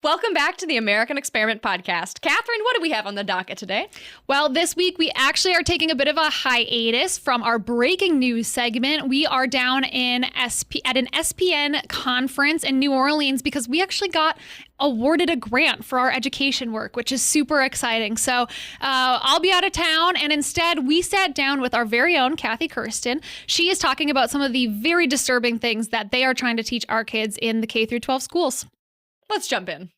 Welcome back to the American Experiment Podcast. Kathryn, what do we have on the docket today? Well, this week we actually are taking a bit of a hiatus from our breaking news segment. We are down at an SPN conference in New Orleans because we actually got awarded a grant for our education work, which is super exciting. So I'll be out of town, and instead we sat down with our very own Katherine Kersten. She is talking about some of the very disturbing things that they are trying to teach our kids in the K through 12 schools. Let's jump in.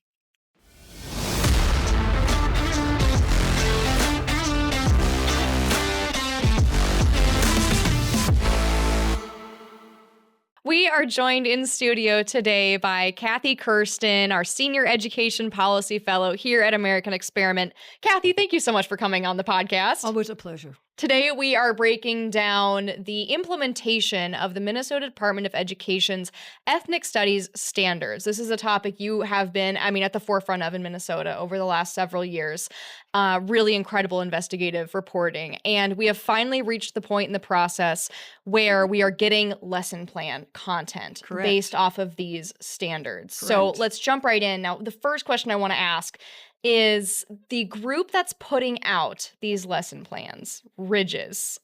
We are joined in studio today by Katherine Kersten, our Senior Education Policy Fellow here at American Experiment. Kathy, thank you so much for coming on the podcast. Always a pleasure. Today, we are breaking down the implementation of the Minnesota Department of Education's ethnic studies standards. This is a topic you have been, at the forefront of in Minnesota over the last several years. Really incredible investigative reporting. And we have finally reached the point in the process where we are getting lesson plan content based off of these standards. Correct. So let's jump right in. Now, the first question I want to ask is the group that's putting out these lesson plans, RIDGES.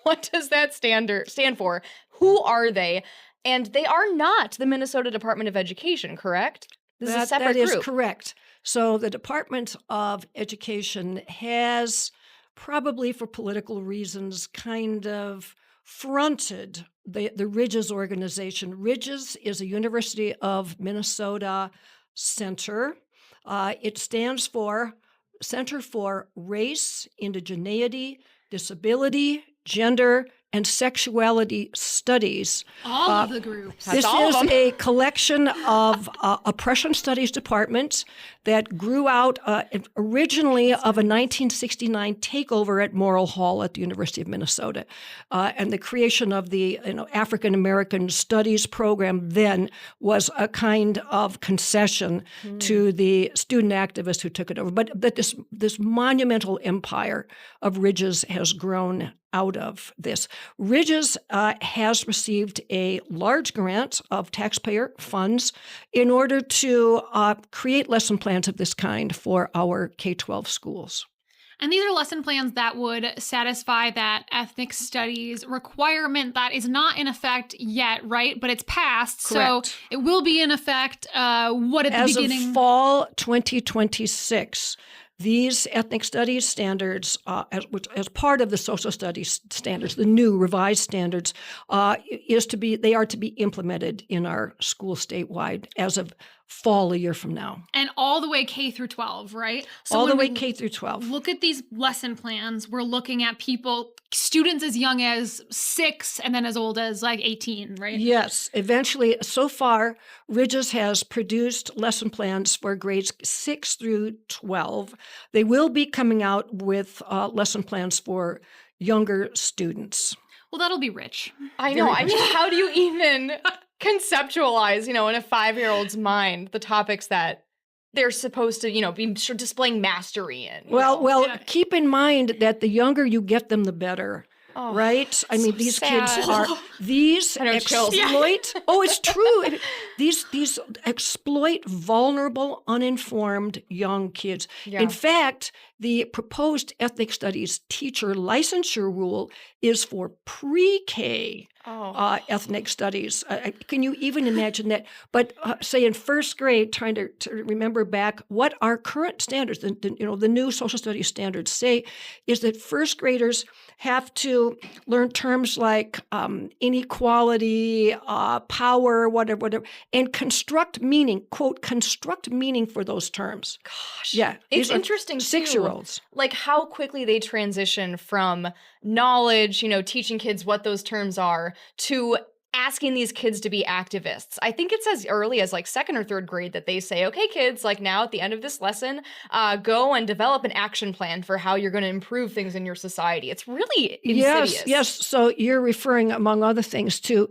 What does that stand for? Who are they? And they are not the Minnesota Department of Education, correct? This is a separate group. That is correct. So the Department of Education has, probably for political reasons, kind of fronted the RIDGES organization. RIDGES is a University of Minnesota center. It stands for Center for Race, Indigeneity, Disability, Gender, and Sexuality Studies. All of the groups. This is a collection of oppression studies departments that grew out originally of a 1969 takeover at Morrill Hall at the University of Minnesota. And the creation of the African American Studies program then was a kind of concession to the student activists who took it over. But this monumental empire of RIDGES has grown out of this. RIDGES has received a large grant of taxpayer funds in order to create lesson plans of this kind for our K-12 schools. And these are lesson plans that would satisfy that ethnic studies requirement that is not in effect yet, right? But it's passed. Correct. So it will be in effect, at the beginning? As of fall 2026. These ethnic studies standards, as part of the social studies standards, the new revised standards, they are to be implemented in our school statewide as of fall a year from now. And all the way K through 12, right? So all the way K through 12. Look at these lesson plans. We're looking at students as young as 6 and then as old as 18, right? Yes. Eventually, so far, RIDGES has produced lesson plans for grades 6 through 12. They will be coming out with lesson plans for younger students. Well, that'll be rich. I know. How do you even conceptualize, in a 5-year-old's mind, the topics that they're supposed to, be displaying mastery in? Keep in mind that the younger you get them, the better. Oh, right? These sad. Kids are exploit. Oh, it's true. These exploit vulnerable, uninformed young kids. Yeah. In fact, the proposed ethnic studies teacher licensure rule is for pre-K ethnic studies. Can you even imagine that? But say in first grade, trying to remember back what our current standards, the new social studies standards say, is that first graders have to learn terms like inequality, power, whatever, and construct meaning, quote, construct meaning for those terms. Gosh. Yeah. It's interesting, 6-year-olds. Like how quickly they transition from knowledge, teaching kids what those terms are, to asking these kids to be activists. I think it's as early as 2nd or 3rd grade that they say, okay, kids, now at the end of this lesson, go and develop an action plan for how you're going to improve things in your society. It's really insidious. Yes. So you're referring, among other things, to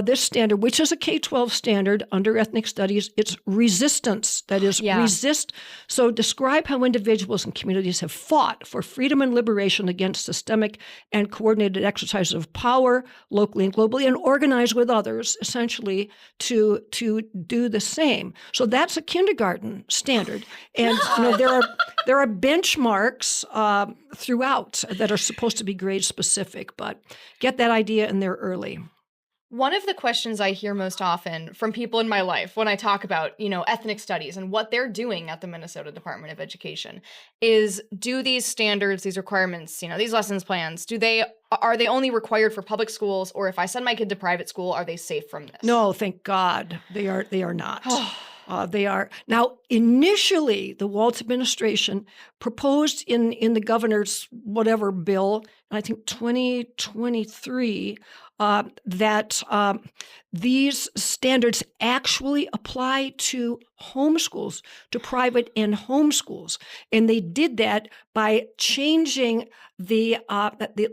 this standard, which is a K-12 standard under ethnic studies. It's resistance. That is, resist. So describe how individuals and communities have fought for freedom and liberation against systemic and coordinated exercises of power, locally and globally, and organized organize with others, essentially, to do the same. So that's a kindergarten standard. And there are benchmarks throughout that are supposed to be grade specific, but get that idea in there early. One of the questions I hear most often from people in my life when I talk about, ethnic studies and what they're doing at the Minnesota Department of Education is, do these standards, these requirements, these lessons plans, are they only required for public schools, or if I send my kid to private school, are they safe from this? No, thank God they are not. They are. Now, initially, the Walz administration proposed in the governor's whatever bill, I think 2023, that these standards actually apply to homeschools, to private and homeschools. And they did that by changing the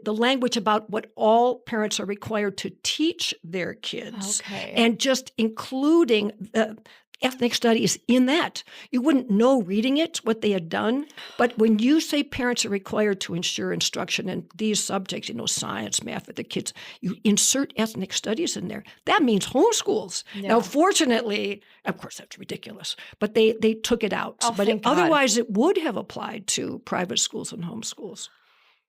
language about what all parents are required to teach their kids, and just including the ethnic studies in that. You wouldn't know reading it what they had done, but when you say parents are required to ensure instruction in these subjects, science, math for the kids, you insert ethnic studies in there. That means homeschools. Yeah. Now, fortunately, of course, that's ridiculous, but they took it out. Oh, but otherwise, it would have applied to private schools and homeschools.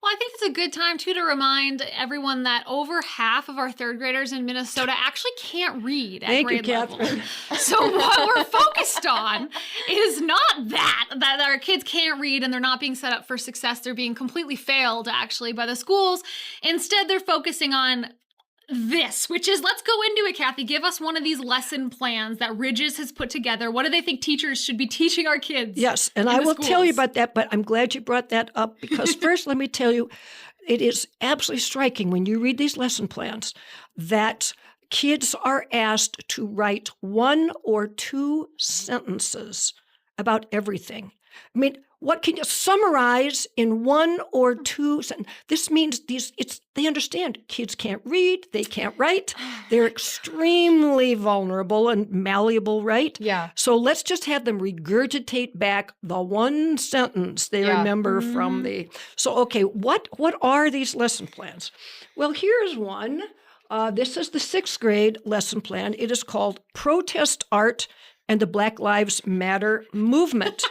Well, I think it's a good time, too, to remind everyone that over half of our third graders in Minnesota actually can't read at grade level. Katherine. So what we're focused on is not that our kids can't read and they're not being set up for success. They're being completely failed, actually, by the schools. Instead, they're focusing on this, which is, let's go into it, Kathy. Give us one of these lesson plans that Ridges has put together. What do they think teachers should be teaching our kids? Yes, and I will tell you about that, but I'm glad you brought that up, because first, let me tell you, it is absolutely striking when you read these lesson plans that kids are asked to write 1 or 2 sentences about everything. I mean, what can you summarize in 1 or 2 sentences? This means they understand kids can't read, they can't write, they're extremely vulnerable and malleable, right? Yeah. So let's just have them regurgitate back the 1 sentence they remember from the. So, okay, what are these lesson plans? Well, here's one. This is the 6th grade lesson plan. It is called Protest Art and the Black Lives Matter Movement.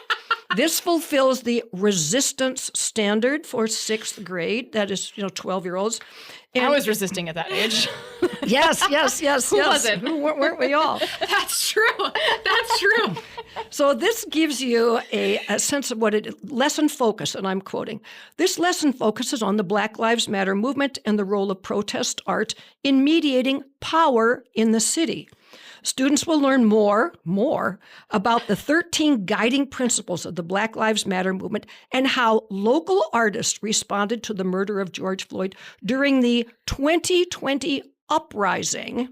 This fulfills the resistance standard for 6th grade. That is, 12-year-olds. And I was resisting at that age. Yes. Who wasn't? Weren't we all? That's true. That's true. So this gives you a sense of what lesson focus, and I'm quoting. This lesson focuses on the Black Lives Matter movement and the role of protest art in mediating power in the city. Students will learn more about the 13 guiding principles of the Black Lives Matter movement and how local artists responded to the murder of George Floyd during the 2020 uprising.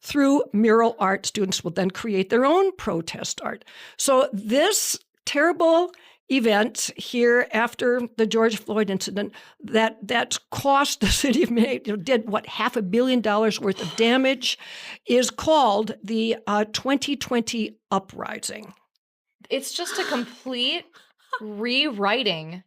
Through mural art, students will then create their own protest art. So this terrible event here after the George Floyd incident that cost the city of Minneapolis, did $500 million worth of damage, is called the 2020 uprising. It's just a complete reframing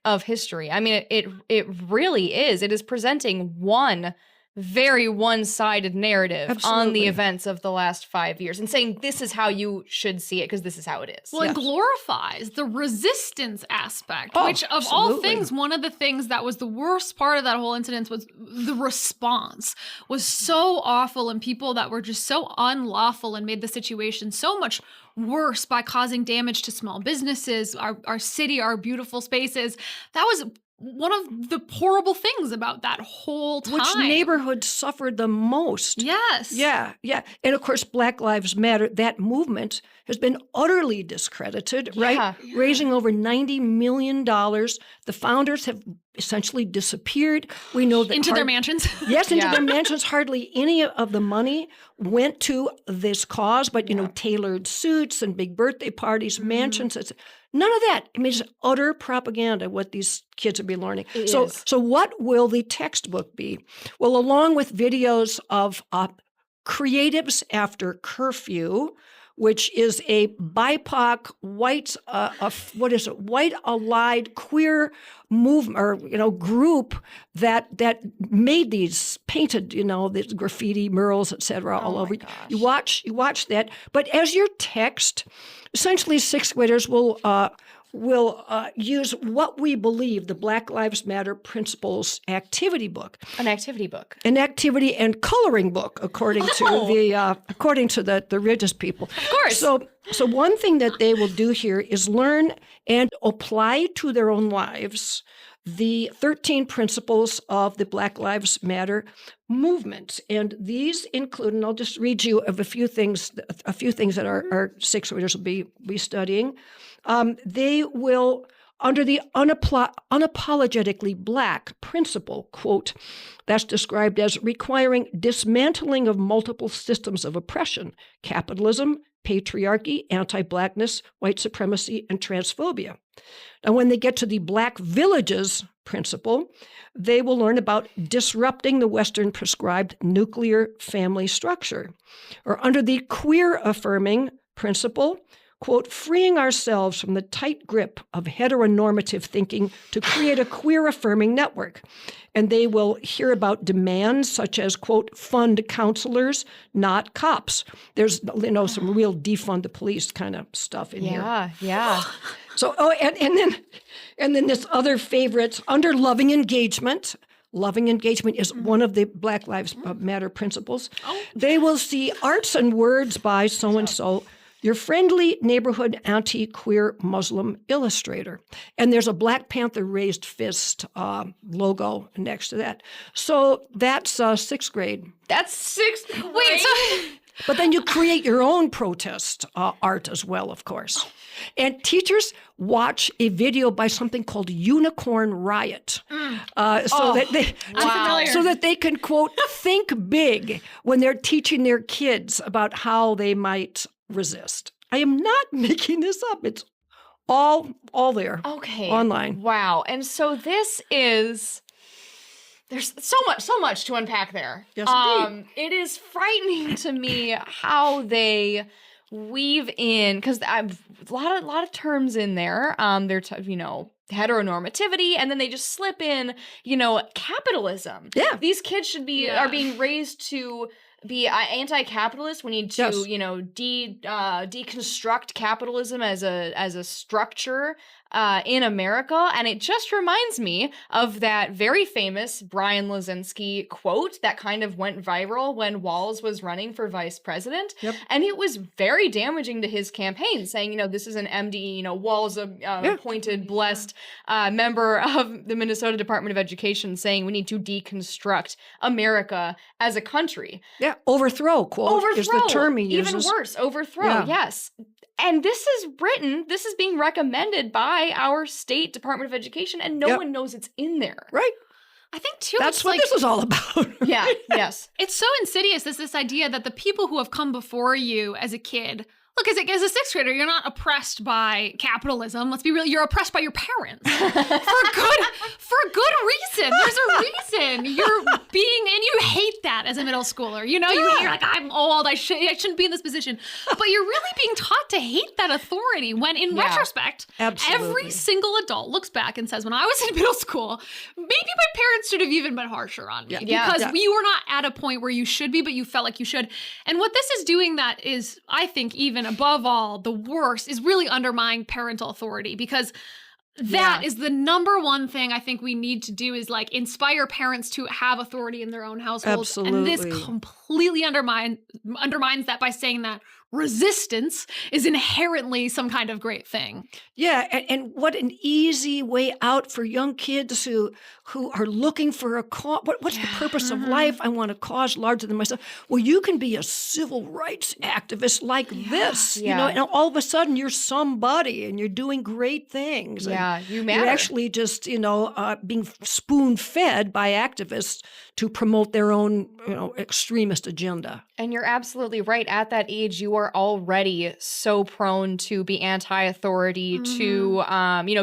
of history. I mean, it really is. It is presenting one very one-sided narrative on the events of the last 5 years and saying this is how you should see it because this is how it is. Well, it glorifies the resistance aspect, which of all things, one of the things that was the worst part of that whole incident was the response was so awful, and people that were just so unlawful and made the situation so much worse by causing damage to small businesses, our city, our beautiful spaces. That was one of the horrible things about that whole time. Which neighborhood suffered the most? Yes. Yeah. And of course, Black Lives Matter, that movement has been utterly discredited, right? Raising over $90 million. The founders have essentially disappeared. We know that into their mansions. Yes, into their mansions. Hardly any of the money went to this cause, but tailored suits and big birthday parties, mansions. None of that. I mean, it's utter propaganda what these kids will be learning. So what will the textbook be? Well, along with videos of creatives after curfew, which is a BIPOC white, white allied queer movement or group that made these painted these graffiti murals, etc. all over. Gosh. You watch that, but as your text, essentially sixth graders will use what we believe the Black Lives Matter Principles activity book. An activity book. An activity and coloring book, according to the religious people. Of course. So one thing that they will do here is learn and apply to their own lives the 13 principles of the Black Lives Matter movement. And these include, and I'll just read you of a few things that our sixth graders will be studying. They will, under the unapologetically Black principle, quote, that's described as requiring dismantling of multiple systems of oppression, capitalism, patriarchy, anti-Blackness, white supremacy, and transphobia. Now, when they get to the Black villages principle, they will learn about disrupting the Western prescribed nuclear family structure. Or under the queer affirming principle, quote, freeing ourselves from the tight grip of heteronormative thinking to create a queer affirming network. And they will hear about demands such as, quote, fund counselors, not cops. There's, some real defund the police kind of stuff in here. Yeah. So, and then this other favorite, under loving engagement. Loving engagement is one of the Black Lives Matter principles. They will see arts and words by so-and-so, your friendly neighborhood anti-queer Muslim illustrator. And there's a Black Panther raised fist logo next to that. So that's sixth grade. That's sixth grade? Wait, so... But then you create your own protest art as well, of course. And teachers watch a video by something called Unicorn Riot, so that they can, quote, think big when they're teaching their kids about how they might resist. I am not making this up. It's all there. Okay. Online. Wow. And so this is... There's so much to unpack there. Yes, indeed. It is frightening to me how they weave in, because I've a lot of terms in there. They're heteronormativity, and then they just slip in, capitalism. Yeah, these kids are being raised to be anti-capitalist. We need to, deconstruct capitalism as a structure in America. And it just reminds me of that very famous Brian Lazinski quote that kind of went viral when Walz was running for vice president. Yep. And it was very damaging to his campaign, saying, this is an MD, Walz, appointed, blessed member of the Minnesota Department of Education, saying we need to deconstruct America as a country. Yeah, overthrow, quote, is the term he uses. Even worse, overthrow, yes. And this is being recommended by our state Department of Education, and no one knows it's in there. Right. I think, too, that's what this is all about. Yeah, yes. It's so insidious, this idea that the people who have come before you as a kid... Look, as a sixth grader, you're not oppressed by capitalism. Let's be real. You're oppressed by your parents for good reason. There's a reason you're being, and you hate that as a middle schooler. You're like, I'm old. I shouldn't be in this position. But you're really being taught to hate that authority. When in retrospect, every single adult looks back and says, when I was in middle school, maybe my parents should have even been harsher on me because you were not at a point where you should be, but you felt like you should. And what this is doing that is, I think, even above all, the worst is really undermining parental authority, because that is the number one thing I think we need to do is inspire parents to have authority in their own households. Absolutely. And this completely undermines that by saying that resistance is inherently some kind of great thing. Yeah, and what an easy way out for young kids who are looking for a cause. What's the purpose of life? I want a cause larger than myself. Well, you can be a civil rights activist like this, and all of a sudden you're somebody and you're doing great things. Yeah, you matter. You're actually just, being spoon-fed by activists to promote their own, extremist agenda. And you're absolutely right. At that age, you are already so prone to be anti-authority, to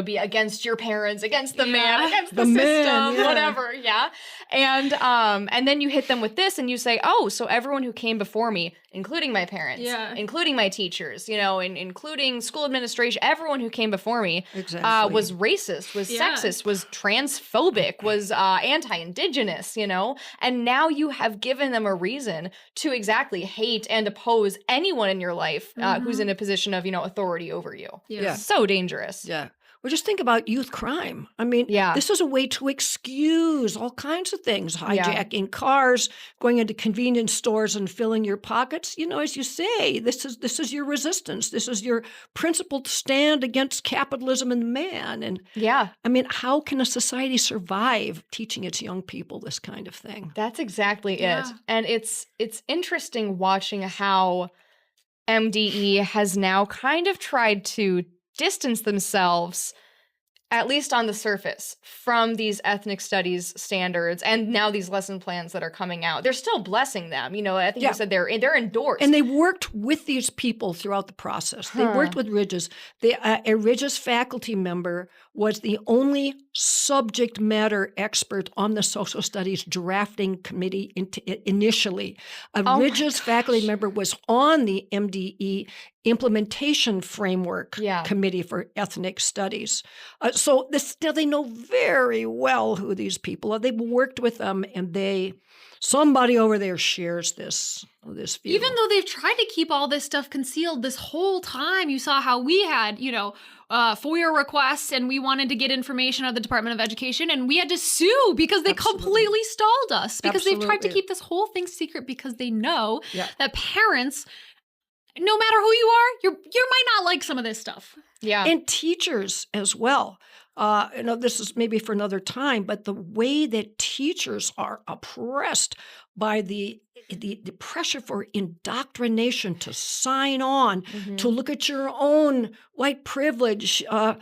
be against your parents, against the man, against the system, whatever. Yeah. And then you hit them with this and you say, oh, so everyone who came before me, including my parents, including my teachers, including school administration, everyone who came before me was racist, was sexist, was transphobic, was anti-indigenous, and now you have given them a reason to exactly hate and oppose anyone in your life who's in a position of, authority over you. Yeah. So dangerous. Yeah. Well, just think about youth crime. I mean, this is a way to excuse all kinds of things, hijacking cars, going into convenience stores and filling your pockets. As you say, this is your resistance. This is your principled stand against capitalism and man. And I mean, how can a society survive teaching its young people this kind of thing? That's exactly it. And it's interesting watching how MDE has now kind of tried to distance themselves, at least on the surface, from these ethnic studies standards and now these lesson plans that are coming out. They're still blessing them. I think you said they're endorsed. And they worked with these people throughout the process. They worked with Ridges. A Ridges faculty member was the only subject matter expert on the social studies drafting committee initially. Ridges faculty member was on the MDE implementation framework committee for ethnic studies. So they know very well who these people are. They've worked with them, and somebody over there shares this view. Even though they've tried to keep all this stuff concealed this whole time, you saw how we had, FOIA requests, and we wanted to get information out of the Department of Education, and we had to sue because they completely stalled us, because they've tried to keep this whole thing secret because they know that parents, no matter who you are, you might not like some of this stuff. Yeah. And teachers as well. This is maybe for another time, but the way that teachers are oppressed by the pressure for indoctrination to sign on, to look at your own white privilege. One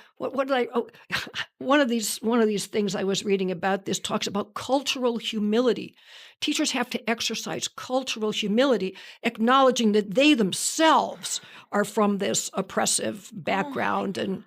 of these things I was reading about this talks about cultural humility. Teachers have to exercise cultural humility, acknowledging that they themselves are from this oppressive background, and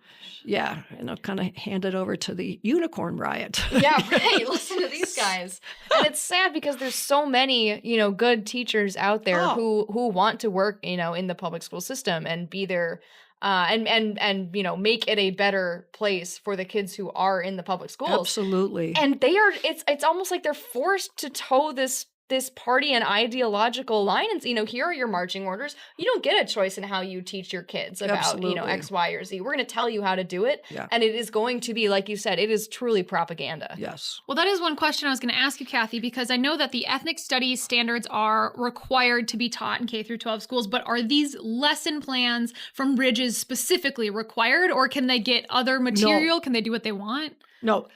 kind of hand it over to the unicorn riot. Yeah, right. Listen to these guys. And it's sad because there's so many, good teachers out there who want to work, in the public school system and be there and make it a better place for the kids who are in the public schools. Absolutely. And it's almost like they're forced to toe this party and ideological line, and here are your marching orders. You don't get a choice in how you teach your kids about X, Y, or Z. We're going to tell you how to do it, and it is going to be, like you said, it is truly propaganda. Yes. Well, that is one question I was going to ask you, Kathy, because I know that the ethnic studies standards are required to be taught in K through 12 schools, but are these lesson plans from Ridges specifically required, or can they get other material? Can they do what they want? No.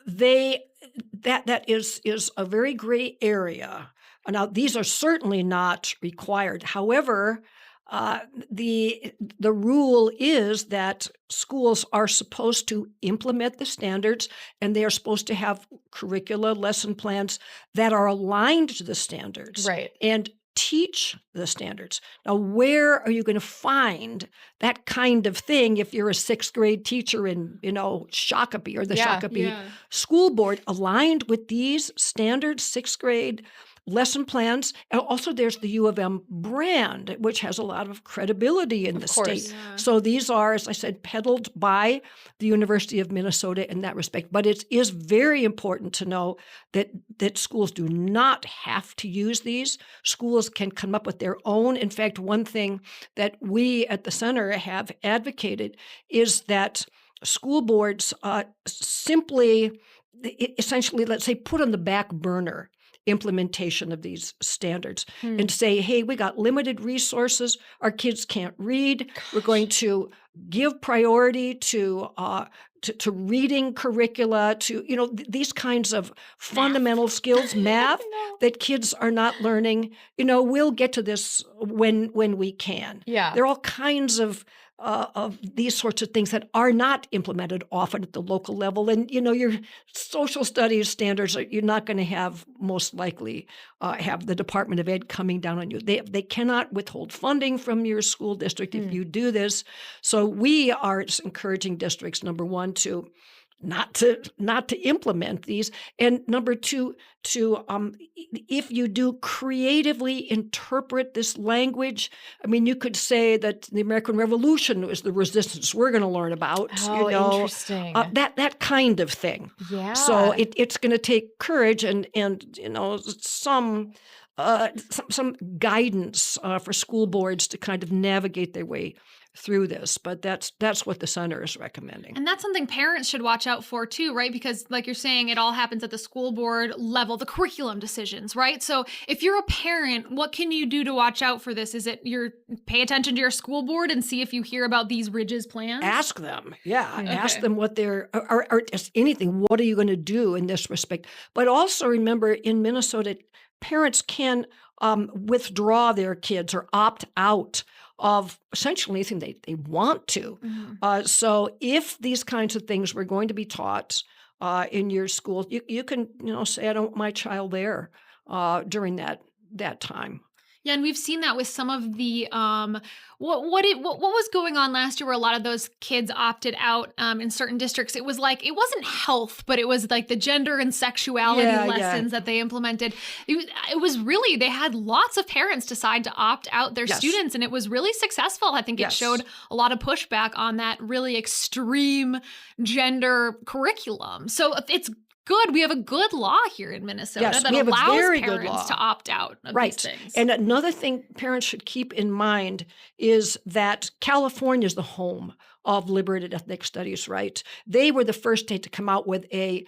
That is a very gray area. Now, these are certainly not required. However, the rule is that schools are supposed to implement the standards, and they are supposed to have curricula, lesson plans that are aligned to the standards. Right. And teach the standards. Now, where are you going to find that kind of thing if you're a sixth grade teacher in, Shakopee or the Shakopee school board aligned with these standards, sixth grade lesson plans? And also, there's the U of M brand, which has a lot of credibility in the state. Yeah. So these are, as I said, peddled by the University of Minnesota in that respect. But it is very important to know that schools do not have to use these. Schools can come up with their own. In fact, one thing that we at the center have advocated is that school boards simply, essentially, let's say, put on the back burner implementation of these standards and say, hey, we got limited resources. Our kids can't read. We're going to give priority to reading curricula, to, these kinds of fundamental skills, math that kids are not learning. We'll get to this when we can. Yeah. There are all kinds of of these sorts of things that are not implemented often at the local level. And, your social studies standards, you're not going to have, most likely, have the Department of Ed coming down on you. They cannot withhold funding from your school district if you do this. So we are encouraging districts, number one, to not to implement these, and number two, to if you do creatively interpret this language. I mean, you could say that the American Revolution was the resistance we're going to learn about. Oh, interesting. That kind of thing. Yeah. So it's going to take courage and some guidance for school boards to kind of navigate their way through this, but that's what the center is recommending. And that's something parents should watch out for too, right? Because like you're saying, it all happens at the school board level, the curriculum decisions, right? So if you're a parent, what can you do to watch out for this? Is it pay attention to your school board and see if you hear about these Ridges plans? Ask them. Yeah. Okay. Ask them what they're, or just anything. What are you going to do in this respect? But also remember, in Minnesota, parents can withdraw their kids or opt out of essentially anything they want to. Mm-hmm. So if these kinds of things were going to be taught in your school, you can say, I don't want my child there during that time. Yeah, and we've seen that with some of the what was going on last year, where a lot of those kids opted out in certain districts. It was like, it wasn't health, but it was like the gender and sexuality lessons that they implemented. It was really, they had lots of parents decide to opt out their students, and it was really successful. I think it showed a lot of pushback on that really extreme gender curriculum. So it's good. We have a good law here in Minnesota that allows parents to opt out of these things. And another thing parents should keep in mind is that California is the home of liberated ethnic studies, right? They were the first state to come out with a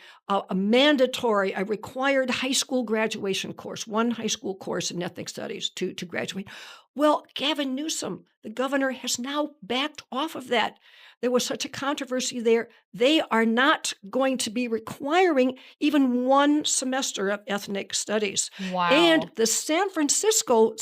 mandatory, a required high school graduation course, one high school course in ethnic studies to graduate. Well, Gavin Newsom, the governor, has now backed off of that. There was such a controversy there. They are not going to be requiring even one semester of ethnic studies. Wow. And the San Francisco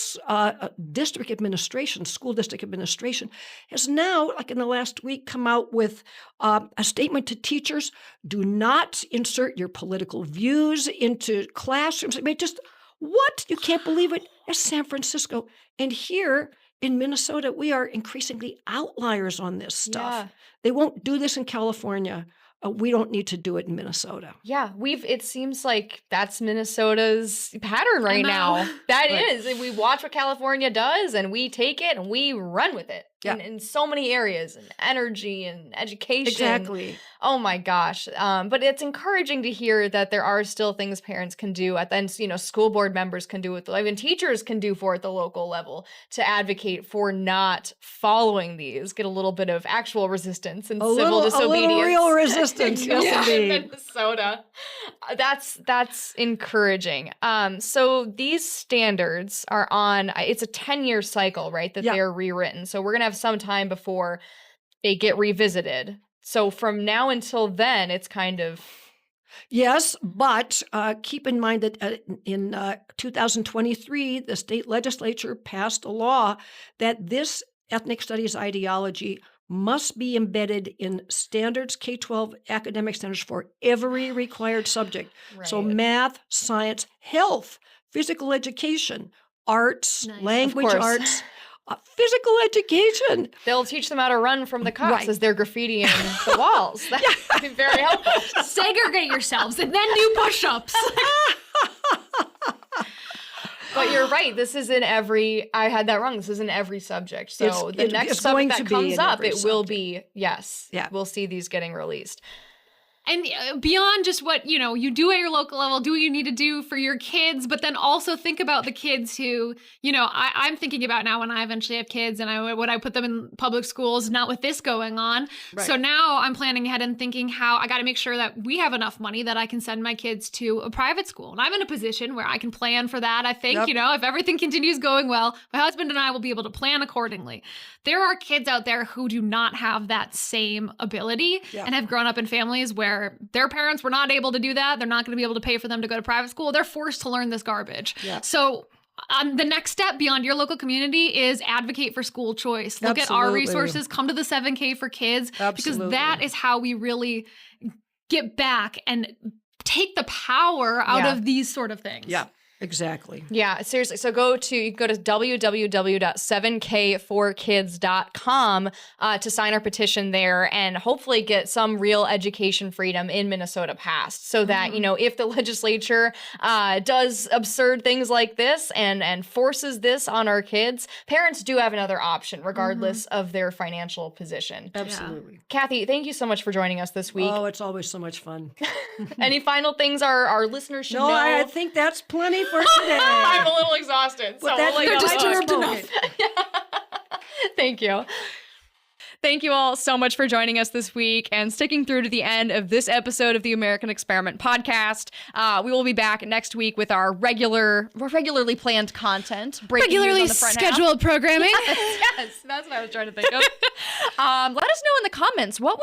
district administration, school district administration, has now, like in the last week, come out with a statement to teachers: do not insert your political views into classrooms. I mean, just what? You can't believe it. It's San Francisco. And here in Minnesota, we are increasingly outliers on this stuff. Yeah. They won't do this in California. We don't need to do it in Minnesota. Yeah, it seems like that's Minnesota's pattern right now. That is. And we watch what California does, and we take it and we run with it in so many areas, and energy and education. Exactly. Oh my gosh. But it's encouraging to hear that there are still things parents can do school board members can do even teachers can do for at the local level to advocate for not following these, get a little bit of actual resistance and civil disobedience. A little real resistance. Yes, indeed. Minnesota. That's encouraging. So these standards are on, it's a 10-year cycle, right, that they're rewritten. So we're going to have some time before they get revisited. So from now until then, it's kind of... Yes, but keep in mind that in 2023, the state legislature passed a law that this ethnic studies ideology must be embedded in standards, K-12 academic standards for every required subject. Right. So math, science, health, physical education, arts, language arts, physical education. They'll teach them how to run from the cops as they're graffitiing the walls. That'd be very helpful. Segregate yourselves and then do push-ups. But you're right. This is in every... I had that wrong. This is in every subject. So the next subject that comes up, it will be... Yes. Yeah. We'll see these getting released. And beyond just what, you do at your local level, do what you need to do for your kids, but then also think about the kids who, I'm thinking about now when I eventually have kids and would I put them in public schools, not with this going on. Right. So now I'm planning ahead and thinking how I got to make sure that we have enough money that I can send my kids to a private school. And I'm in a position where I can plan for that. I think, if everything continues going well, my husband and I will be able to plan accordingly. There are kids out there who do not have that same ability and have grown up in families where their parents were not able to do that. They're not going to be able to pay for them to go to private school. They're forced to learn this garbage. Yeah. So The next step beyond your local community is advocate for school choice. Look at our Absolutely. resources. Come to the 7K for Kids. Absolutely. Because that is how we really get back and take the power out of these sort of things. Yeah. Exactly. Yeah, seriously. So go to www.7k4kids.com to sign our petition there and hopefully get some real education freedom in Minnesota passed so that, if the legislature does absurd things like this and forces this on our kids, parents do have another option regardless of their financial position. Absolutely. Yeah. Kathy, thank you so much for joining us this week. Oh, it's always so much fun. Any final things our listeners should know? No, I think that's plenty for today. I'm a little exhausted. But So that's we'll let just you enough. go. Thank you. Thank you all so much for joining us this week and sticking through to the end of this episode of the American Experiment podcast. We will be back next week with our regularly planned content. Regularly scheduled programming. Yes, that's what I was trying to think of. Let us know in the comments, what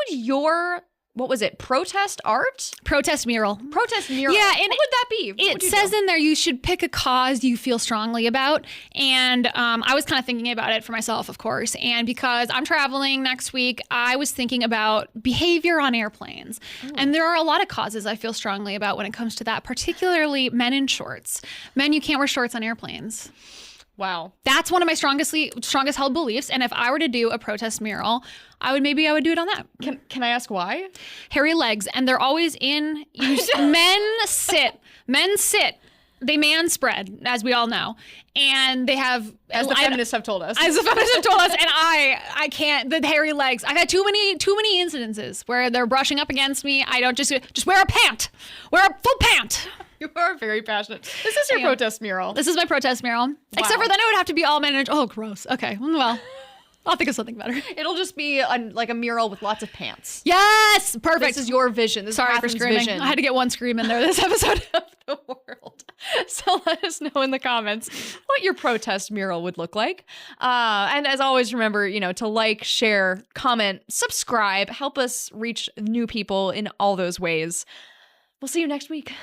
was it? Protest art? Protest mural. Protest mural. Yeah, and what would that be? What It would you says do? in there you should pick a cause you feel strongly about. And I was kind of thinking about it for myself, of course. And because I'm traveling next week, I was thinking about behavior on airplanes. And there are a lot of causes I feel strongly about when it comes to that, particularly men in shorts. Men, you can't wear shorts on airplanes. Wow. That's one of my strongest held beliefs. And if I were to do a protest mural, I would do it on that. Can I ask why? Hairy legs, and they're always in. Men sit. They man spread, as we all know, and they have. As the feminists have told us. As the feminists have told us, and I can't. The hairy legs. I've had too many incidences where they're brushing up against me. I don't just wear a pant. Wear a full pant. You are very passionate. This is your protest mural. This is my protest mural. Except for then it would have to be all men. Oh, gross. Okay, well, I'll think of something better. It'll just be like a mural with lots of pants. Yes, perfect. This is your vision. This Sorry is for Katherine's screaming. vision I had to get one scream in there this episode. of the world. So let us know in the comments what your protest mural would look like. And as always, remember, to like, share, comment, subscribe, help us reach new people in all those ways. We'll see you next week.